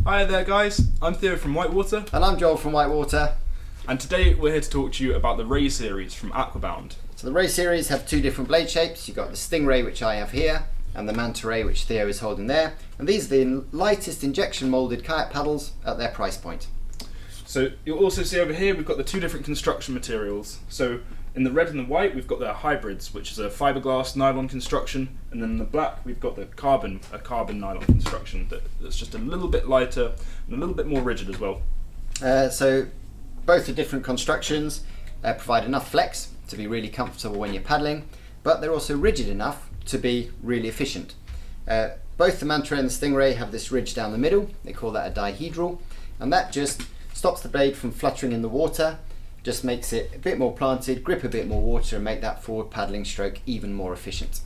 Hi there guys, I'm Theo from Whitewater. And I'm Joel from Whitewater. And today we're here to talk to you about the Ray series from Aquabound. So the Ray series have two different blade shapes. You've got the Stingray, which I have here, and the Manta Ray, which Theo is holding there. And these are the lightest injection moulded kayak paddles at their price point. So you'll also see over here we've got the two different construction materials. So in the red and the white we've got the hybrids, which is a fiberglass nylon construction, and then in the black we've got the carbon nylon construction that's just a little bit lighter and a little bit more rigid as well. So both are different constructions, provide enough flex to be really comfortable when you're paddling, but they're also rigid enough to be really efficient. Both the Manta and the Stingray have this ridge down the middle. They call that a dihedral, and that just stops the blade from fluttering in the water, just makes it a bit more planted, grip a bit more water, and make that forward paddling stroke even more efficient.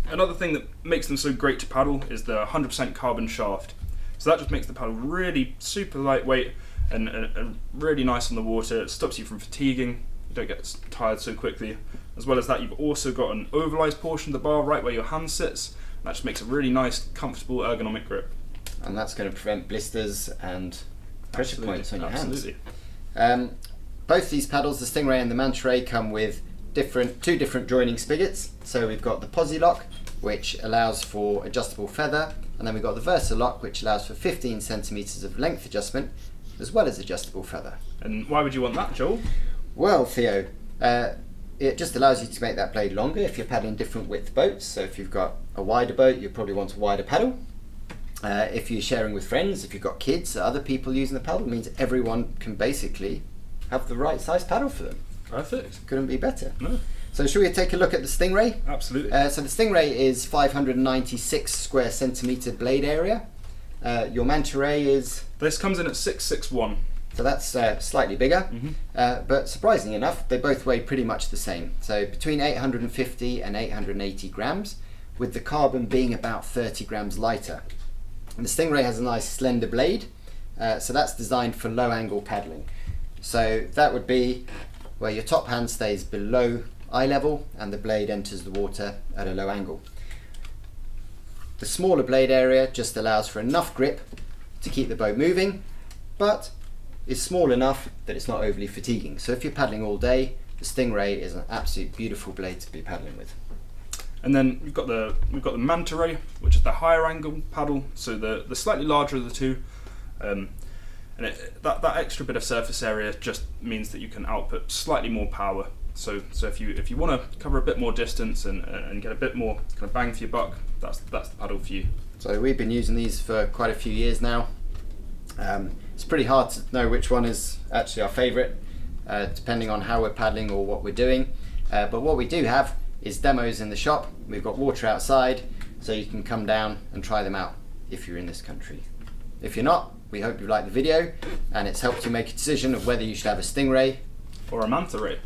Another thing that makes them so great to paddle is the 100% carbon shaft. So that just makes the paddle really super lightweight and really nice on the water. It stops you from fatiguing, you don't get tired so quickly. As well as that, you've also got an ovalized portion of the bar right where your hand sits. That just makes a really nice, comfortable, ergonomic grip. And that's going to prevent blisters and pressure points on your hands. Both these paddles, the Stingray and the Manta Ray, come with two different joining spigots. So we've got the Posi lock, which allows for adjustable feather, and then we've got the Versa lock, which allows for 15 centimeters of length adjustment, as well as adjustable feather. And why would you want that, Joel? Well, Theo, it just allows you to make that blade longer if you're paddling different width boats. So if you've got a wider boat, you probably want a wider paddle. If you're sharing with friends, if you've got kids or other people using the paddle, it means everyone can basically have the right size paddle for them. Perfect. Couldn't be better. No. So should we take a look at the Stingray? Absolutely. So the Stingray is 596 square centimeter blade area. Your Manta Ray is... This comes in at 661. So that's slightly bigger, Mm-hmm. but surprisingly enough, they both weigh pretty much the same. So between 850 and 880 grams, with the carbon being about 30 grams lighter. And the Stingray has a nice slender blade, so that's designed for low angle paddling. So that would be where your top hand stays below eye level and the blade enters the water at a low angle. The smaller blade area just allows for enough grip to keep the boat moving, but is small enough that it's not overly fatiguing. So if you're paddling all day, the Stingray is an absolute beautiful blade to be paddling with. And then we've got the Manta Ray, which is the higher angle paddle, so the slightly larger of the two. And that extra bit of surface area just means that you can output slightly more power. So if you want to cover a bit more distance and get a bit more kind of bang for your buck, that's the paddle for you. So we've been using these for quite a few years now. It's pretty hard to know which one is actually our favourite, depending on how we're paddling or what we're doing. But what we do have is demos in the shop. We've got water outside, so you can come down and try them out if you're in this country. If you're not, we hope you liked the video and it's helped you make a decision of whether you should have a Stingray Or a Manta Ray.